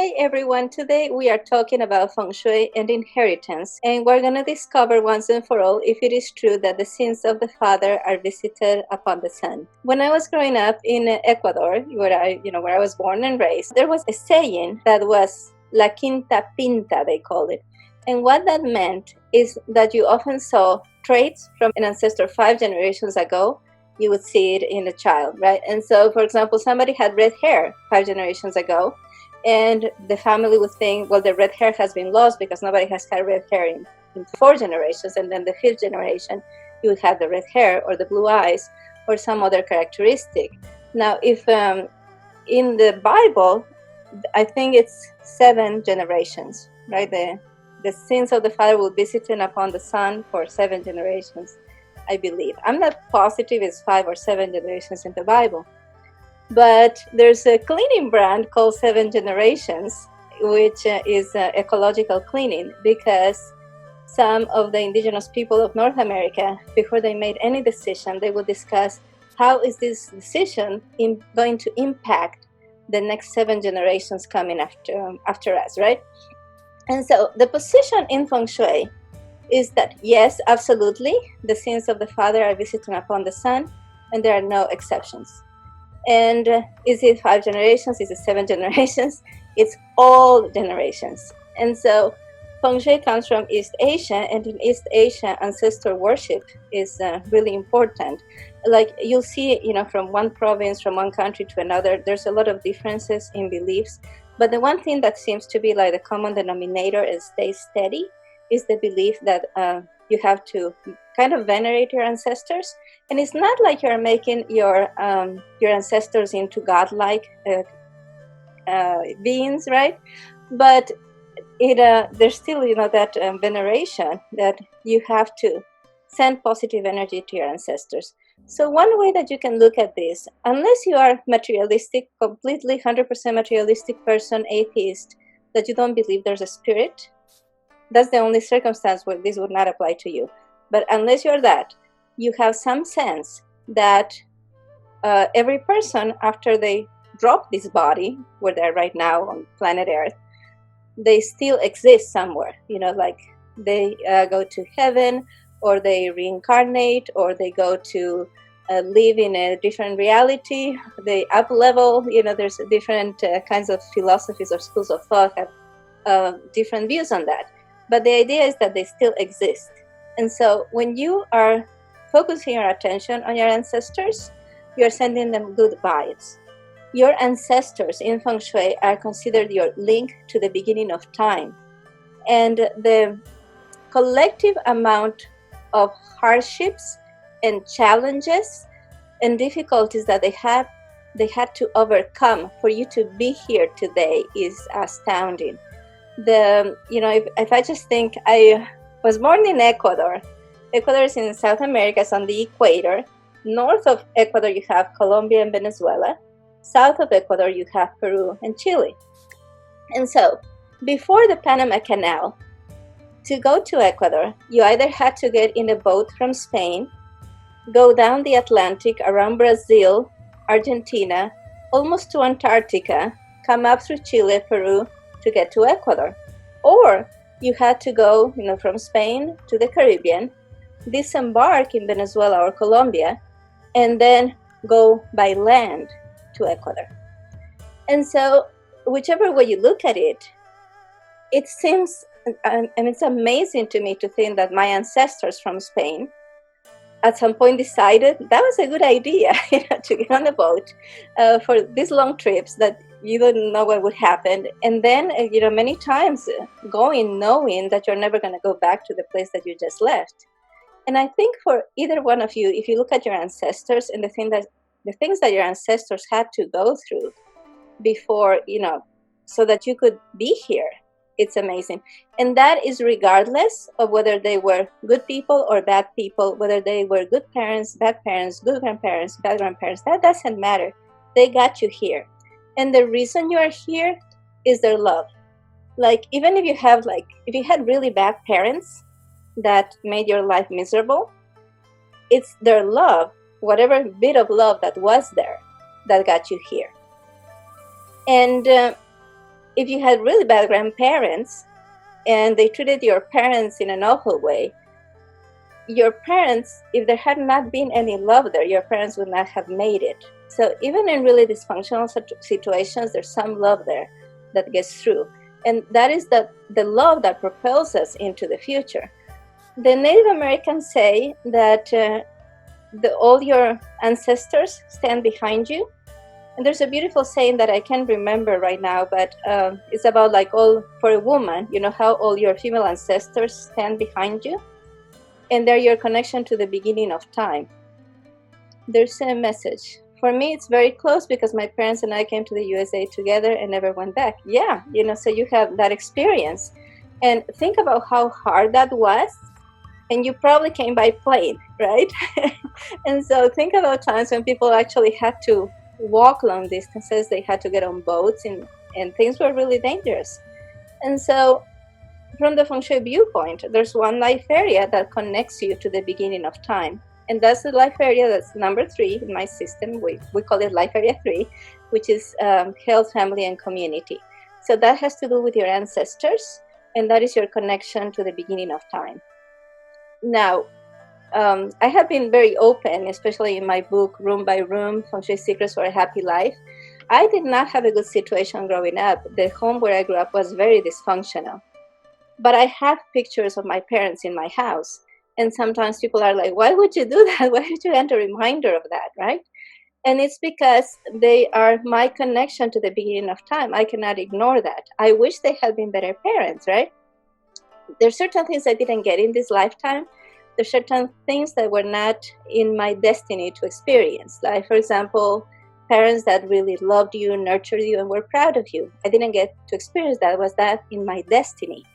Hey everyone, today we are talking about Feng Shui and inheritance, and we're going to discover once and for all if it is true that the sins of the father are visited upon the son. When I was growing up in Ecuador, where I was born and raised, there was a saying that was La Quinta Pinta, they called it. And what that meant is that you often saw traits from an ancestor 5 generations ago. You would see it in a child, right? And so, for example, somebody had red hair 5 generations ago, and the family would think, well, the red hair has been lost because nobody has had red hair in 4 generations. And then the 5th generation, you would have the red hair or the blue eyes or some other characteristic. Now, if in the Bible, I think it's 7 generations, right? The sins of the father will be visited upon the son for 7 generations, I believe. I'm not positive it's 5 or 7 generations in the Bible. But there's a cleaning brand called 7 Generations, which is ecological cleaning, because some of the indigenous people of North America, before they made any decision, they would discuss how is this decision going to impact the next 7 generations coming after us, right? And so the position in Feng Shui is that, yes, absolutely, the sins of the father are visited upon the son, and there are no exceptions. And is it 5 generations? Is it 7 generations? It's all generations. And so Feng Shui comes from East Asia, and in East Asia, ancestor worship is really important. Like you'll see, from one province, from one country to another, there's a lot of differences in beliefs. But the one thing that seems to be like the common denominator and stays steady is the belief that you have to kind of venerate your ancestors. And it's not like you're making your ancestors into godlike beings, right? But there's still, that veneration that you have to send positive energy to your ancestors. So one way that you can look at this, unless you are materialistic, completely 100% materialistic person, atheist, that you don't believe there's a spirit, that's the only circumstance where this would not apply to you. But unless you're that, you have some sense that every person, after they drop this body, where they're right now on planet Earth, they still exist somewhere. Like they go to heaven, or they reincarnate, or they go to live in a different reality. They up level. There's different kinds of philosophies or schools of thought have different views on that. But the idea is that they still exist. And so when you are focusing your attention on your ancestors, you're sending them good vibes. Your ancestors in Feng Shui are considered your link to the beginning of time. And the collective amount of hardships and challenges and difficulties that they had to overcome for you to be here today is astounding. If I just think, I was born in Ecuador. Ecuador is in South America, it's on the equator. North of Ecuador, you have Colombia and Venezuela. South of Ecuador, you have Peru and Chile. And so, before the Panama Canal, to go to Ecuador, you either had to get in a boat from Spain, go down the Atlantic around Brazil, Argentina, almost to Antarctica, come up through Chile, Peru, to get to Ecuador. Or you had to go, from Spain to the Caribbean, disembark in Venezuela or Colombia, and then go by land to Ecuador. And so, whichever way you look at it, it seems, and it's amazing to me to think that my ancestors from Spain at some point decided that was a good idea, to get on a boat for these long trips that you don't know what would happen. And then, many times going knowing that you're never going to go back to the place that you just left. And I think for either one of you, if you look at your ancestors and the things that your ancestors had to go through before, so that you could be here, it's amazing. And that is regardless of whether they were good people or bad people, whether they were good parents, good grandparents, bad grandparents, that doesn't matter. They got you here. And the reason you are here is their love. Like, even if you had really bad parents that made your life miserable, it's their love, whatever bit of love that was there, that got you here. And if you had really bad grandparents and they treated your parents in an awful way, your parents, if there had not been any love there, your parents would not have made it. So even in really dysfunctional situations, there's some love there that gets through. And that is the love that propels us into the future. The Native Americans say that all your ancestors stand behind you. And there's a beautiful saying that I can't remember right now, but it's about like for a woman, you know, how all your female ancestors stand behind you. And they're your connection to the beginning of time. There's a message. For me, it's very close because my parents and I came to the USA together and never went back. Yeah, you know, so you have that experience. And think about how hard that was. And you probably came by plane, right? And so think about times when people actually had to walk long distances. They had to get on boats and things were really dangerous. And so from the Feng Shui viewpoint, there's one life area that connects you to the beginning of time. And that's the life area that's number 3 in my system. We call it life area 3, which is health, family, and community. So that has to do with your ancestors, and that is your connection to the beginning of time. Now, I have been very open, especially in my book, Room by Room, Feng Shui Secrets for a Happy Life. I did not have a good situation growing up. The home where I grew up was very dysfunctional. But I have pictures of my parents in my house. And sometimes people are like, why would you do that? Why would you enter a reminder of that, right? And it's because they are my connection to the beginning of time. I cannot ignore that. I wish they had been better parents, right? There's certain things I didn't get in this lifetime. There's certain things that were not in my destiny to experience. Like, for example, parents that really loved you, nurtured you, and were proud of you. I didn't get to experience that. Was that in my destiny?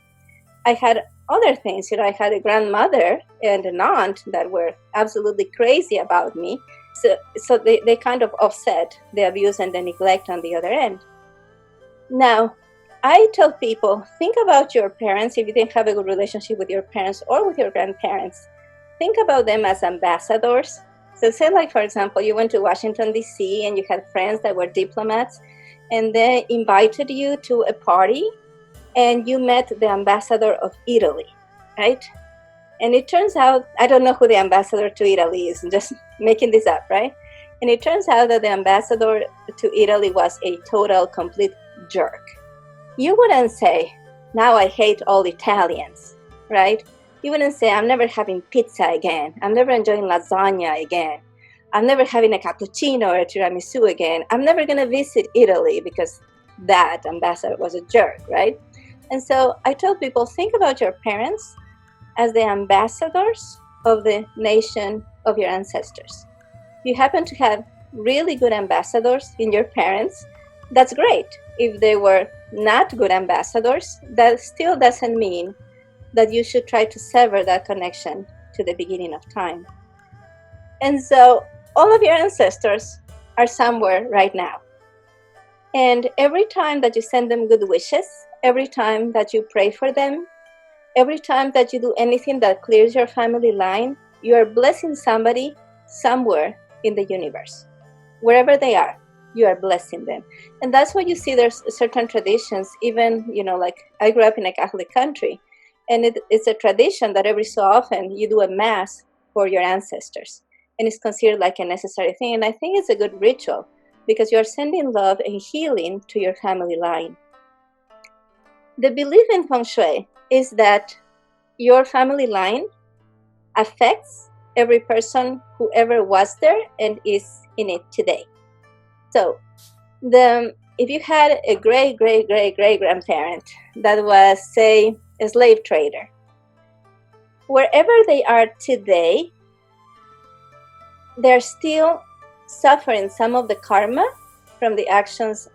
I had other things. You know, I had a grandmother and an aunt that were absolutely crazy about me. So they kind of offset the abuse and the neglect on the other end. Now, I tell people, think about your parents. If you didn't have a good relationship with your parents or with your grandparents, think about them as ambassadors. So say, like, for example, you went to Washington, D.C., and you had friends that were diplomats, and they invited you to a party, and you met the ambassador of Italy, right? And it turns out, I don't know who the ambassador to Italy is, I'm just making this up, right? And it turns out that the ambassador to Italy was a total, complete jerk. You wouldn't say, now I hate all Italians, right? You wouldn't say, I'm never having pizza again. I'm never enjoying lasagna again. I'm never having a cappuccino or a tiramisu again. I'm never going to visit Italy because that ambassador was a jerk, right? And so I tell people, think about your parents as the ambassadors of the nation of your ancestors. You happen to have really good ambassadors in your parents, that's great. If they were not good ambassadors, that still doesn't mean that you should try to sever that connection to the beginning of time. And so all of your ancestors are somewhere right now. And every time that you send them good wishes, every time that you pray for them, every time that you do anything that clears your family line, you are blessing somebody somewhere in the universe. Wherever they are, you are blessing them. And that's why you see there's certain traditions, even, you know, like I grew up in a Catholic country, and it's a tradition that every so often you do a mass for your ancestors. And it's considered like a necessary thing. And I think it's a good ritual because you are sending love and healing to your family line. The belief in Feng Shui is that your family line affects every person who ever was there and is in it today. So if you had a great-great-great-great-grandparent that was, say, a slave trader, wherever they are today, they're still suffering some of the karma from the actions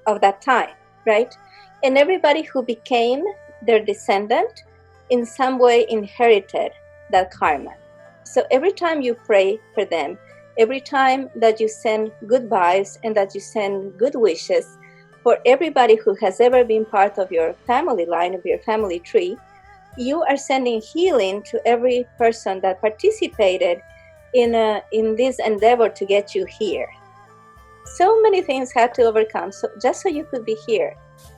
of that time, right? And everybody who became their descendant in some way inherited that karma. So every time you pray for them, every time that you send good vibes and that you send good wishes for everybody who has ever been part of your family line, of your family tree, you are sending healing to every person that participated in this endeavor to get you here. So many things had to overcome just so you could be here.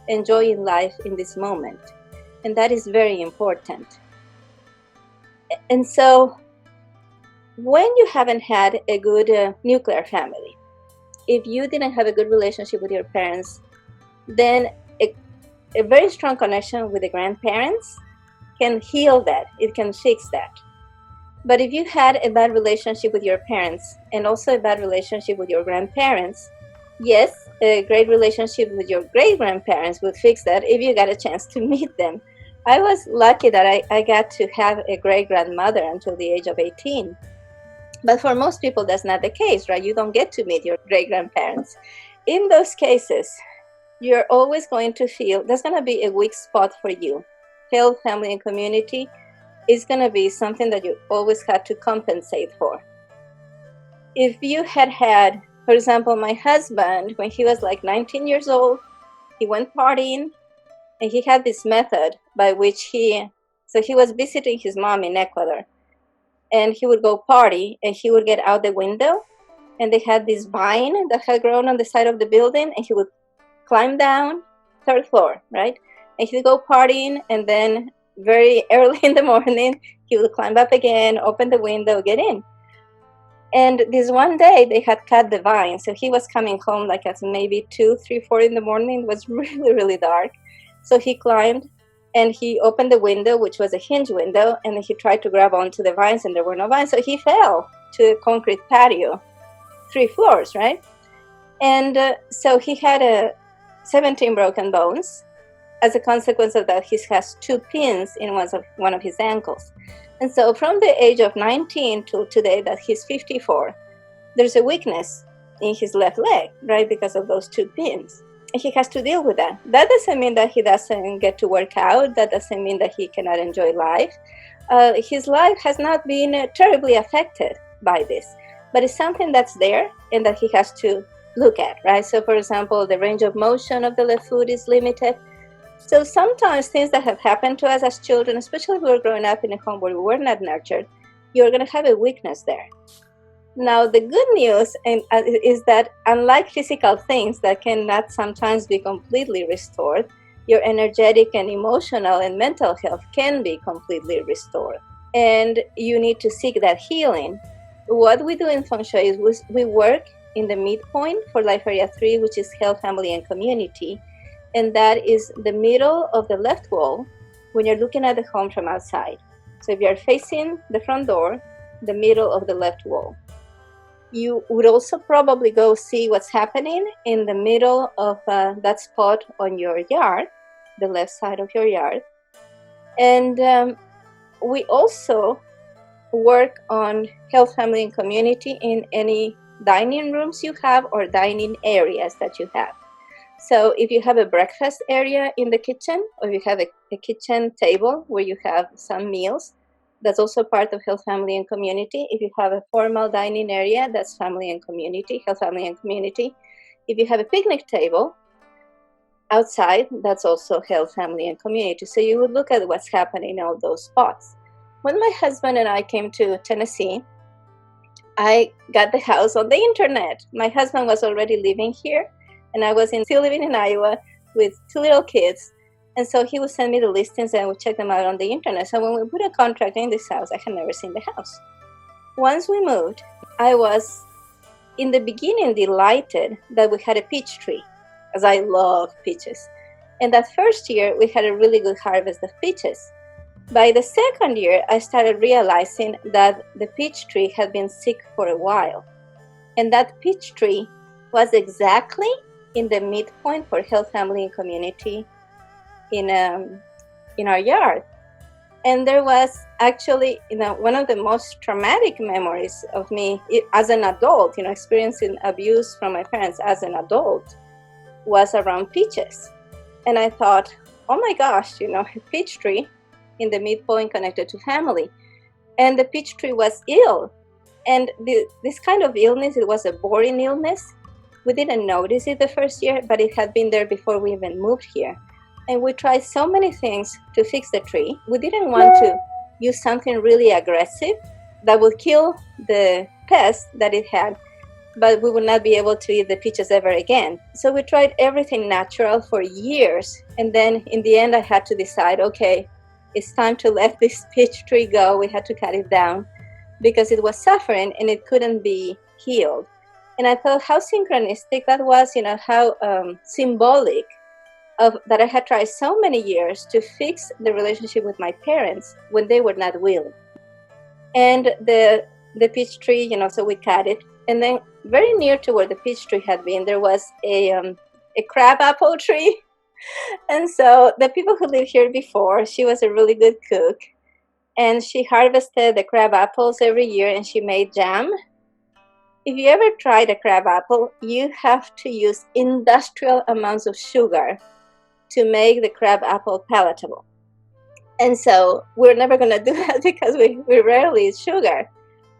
enjoying life in this moment. And that is very important. And so when you haven't had a good nuclear family, if you didn't have a good relationship with your parents, then a very strong connection with the grandparents can heal that. It can fix that. But if you had a bad relationship with your parents and also a bad relationship with your grandparents, yes, a great relationship with your great-grandparents would fix that if you got a chance to meet them. I was lucky that I got to have a great-grandmother until the age of 18. But for most people, that's not the case, right? You don't get to meet your great-grandparents. In those cases, you're always going to feel there's going to be a weak spot for you. Health, family, and community is going to be something that you always had to compensate for. If you had, for example, my husband, when he was like 19 years old, he went partying, and he had this method by which he was visiting his mom in Ecuador, and he would go party, and he would get out the window, and they had this vine that had grown on the side of the building, and he would climb down, third floor, right? And he'd go partying, and then very early in the morning, he would climb up again, open the window, get in. And this one day, they had cut the vine, so he was coming home like at maybe 2, 3, 4 in the morning. It was really, really dark. So he climbed, and he opened the window, which was a hinge window, and he tried to grab onto the vines, and there were no vines. So he fell to a concrete patio, 3 floors, right? And so he had 17 broken bones. As a consequence of that, he has 2 pins in one of his ankles. And so from the age of 19 to today that he's 54, there's a weakness in his left leg, right, because of those 2 pins. And he has to deal with that. That doesn't mean that he doesn't get to work out. That doesn't mean that he cannot enjoy life. His life has not been terribly affected by this, but it's something that's there and that he has to look at, right? So for example, the range of motion of the left foot is limited. So sometimes things that have happened to us as children, especially if we were growing up in a home where we were not nurtured, you're going to have a weakness there. Now, the good news is that unlike physical things that cannot sometimes be completely restored, your energetic and emotional and mental health can be completely restored. And you need to seek that healing. What we do in Feng Shui is we work in the midpoint for Life Area 3, which is health, family, and community. And that is the middle of the left wall when you're looking at the home from outside. So if you're facing the front door, the middle of the left wall. You would also probably go see what's happening in the middle of that spot on your yard, the left side of your yard. And we also work on health, family, and community in any dining rooms you have or dining areas that you have. So if you have a breakfast area in the kitchen, or you have a kitchen table where you have some meals, that's also part of health, family, and community. If you have a formal dining area, that's family and community, health, family, and community. If you have a picnic table outside, that's also health, family, and community. So you would look at what's happening in all those spots. When my husband and I came to Tennessee, I got the house on the internet. My husband was already living here, and I was still living in Iowa with 2 little kids. And so he would send me the listings and I would check them out on the internet. So when we put a contract in this house, I had never seen the house. Once we moved, I was in the beginning delighted that we had a peach tree, as I love peaches. And that first year, we had a really good harvest of peaches. By the second year, I started realizing that the peach tree had been sick for a while. And that peach tree was exactly in the midpoint for health, family, and community in our yard. And there was actually, one of the most traumatic memories of me as an adult, experiencing abuse from my parents as an adult, was around peaches. And I thought, oh my gosh, a peach tree in the midpoint connected to family. And the peach tree was ill. And this kind of illness, it was a boring illness. We didn't notice it the first year, but it had been there before we even moved here. And we tried so many things to fix the tree. We didn't want to use something really aggressive that would kill the pest that it had. but we would not be able to eat the peaches ever again. So we tried everything natural for years. And then in the end, I had to decide, okay, it's time to let this peach tree go. We had to cut it down because it was suffering and it couldn't be healed. And I thought how synchronistic that was, how symbolic of that I had tried so many years to fix the relationship with my parents when they were not willing. And the peach tree, so we cut it. And then very near to where the peach tree had been, there was a crab apple tree. And so the people who lived here before, she was a really good cook. And she harvested the crab apples every year and she made jam. If you ever tried a crab apple, you have to use industrial amounts of sugar to make the crab apple palatable. And so we're never going to do that because we rarely eat sugar.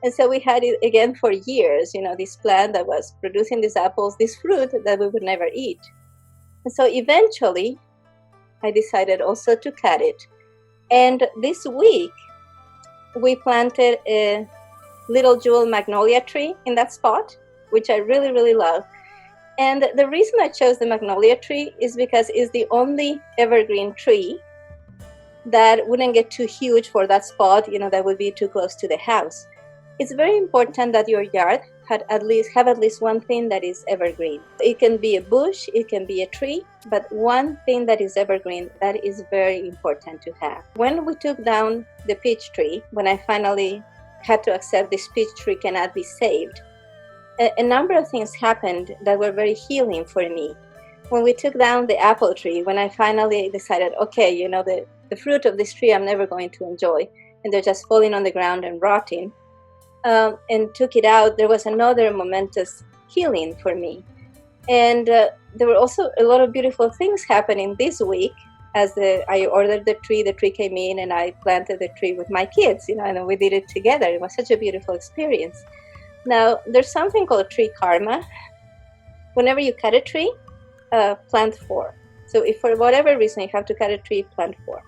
And so we had it again for years, this plant that was producing these apples, this fruit that we would never eat. And so eventually I decided also to cut it. And this week we planted a little jewel magnolia tree in that spot, which I really, really love. And the reason I chose the magnolia tree is because it's the only evergreen tree that wouldn't get too huge for that spot, that would be too close to the house. It's very important that your yard have at least one thing that is evergreen. It can be a bush, it can be a tree, but one thing that is evergreen, that is very important to have. When we took down the peach tree, when I finally had to accept this peach tree cannot be saved, a number of things happened that were very healing for me. When we took down the apple tree, when I finally decided, okay, the fruit of this tree I'm never going to enjoy, and they're just falling on the ground and rotting, and took it out, there was another momentous healing for me. And there were also a lot of beautiful things happening this week. As I ordered the tree came in and I planted the tree with my kids, and we did it together. It was such a beautiful experience. Now, there's something called tree karma. Whenever you cut a tree, plant 4. So if for whatever reason you have to cut a tree, plant 4.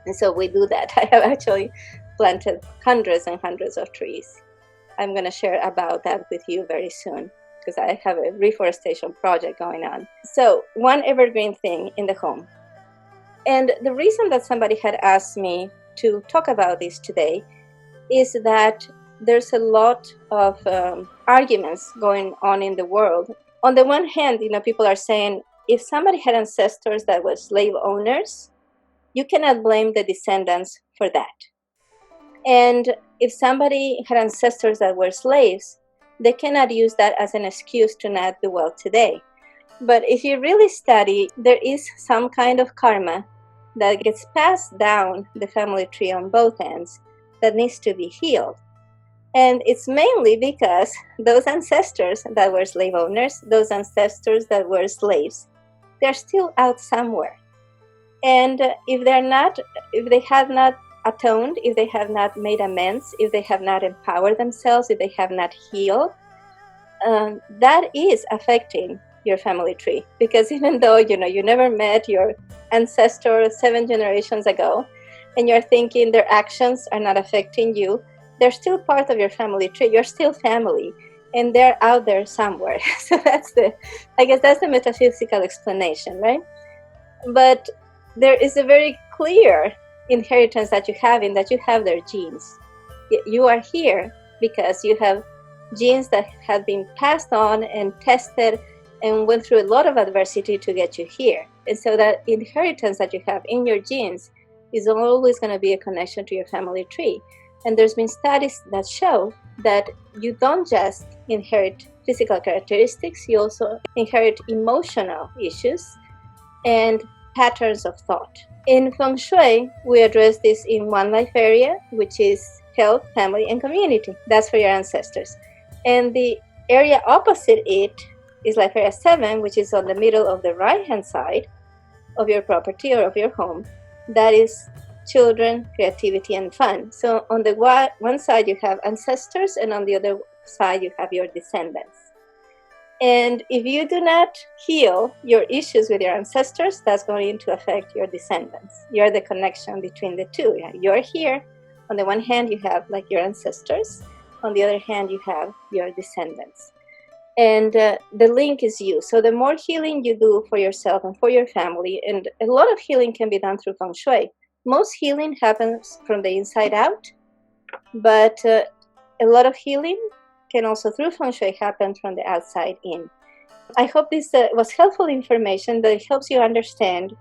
And so we do that. I have actually planted hundreds and hundreds of trees. I'm going to share about that with you very soon because I have a reforestation project going on. So one evergreen thing in the home. And the reason that somebody had asked me to talk about this today is that there's a lot of arguments going on in the world. On the one hand, people are saying if somebody had ancestors that were slave owners, you cannot blame the descendants for that. And if somebody had ancestors that were slaves, they cannot use that as an excuse to not do well today. But if you really study, there is some kind of karma that gets passed down the family tree on both ends that needs to be healed. And it's mainly because those ancestors that were slave owners, those ancestors that were slaves, they're still out somewhere. And if they have not atoned, if they have not made amends, if they have not empowered themselves, if they have not healed, that is affecting your family tree. Because even though you never met your ancestor 7 generations ago, and you're thinking their actions are not affecting you, they're still part of your family tree. You're still family, and they're out there somewhere. So that's the metaphysical explanation, right? But there is a very clear inheritance that you have in that you have their genes. You are here because you have genes that have been passed on and tested and went through a lot of adversity to get you here. And so that inheritance that you have in your genes is always going to be a connection to your family tree. And there's been studies that show that you don't just inherit physical characteristics, you also inherit emotional issues and patterns of thought. In Feng Shui, we address this in one life area, which is health, family, and community. That's for your ancestors. And the area opposite it is life area 7, which is on the middle of the right-hand side of your property or of your home. That is children, creativity, and fun. So on the one side you have ancestors, and on the other side you have your descendants. And if you do not heal your issues with your ancestors, that's going to affect your descendants. You're the connection between the two. You're here. On the one hand, you have like your ancestors. On the other hand, you have your descendants. And the link is you. So the more healing you do for yourself and for your family, and a lot of healing can be done through Feng Shui. Most healing happens from the inside out, but a lot of healing can also through Feng Shui happen from the outside in. I hope this was helpful information, that it helps you understand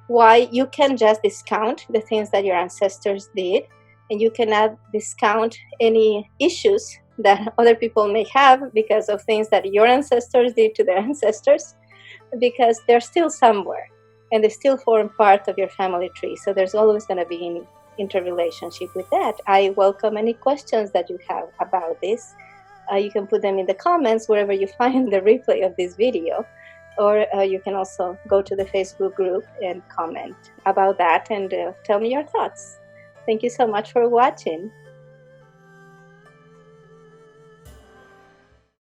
why you can just discount the things that your ancestors did, and you cannot discount any issues that other people may have because of things that your ancestors did to their ancestors, because they're still somewhere and they still form part of your family tree. So there's always going to be an interrelationship with that. I welcome any questions that you have about this. You can put them in the comments wherever you find the replay of this video, or you can also go to the Facebook group and comment about that and tell me your thoughts. Thank you so much for watching.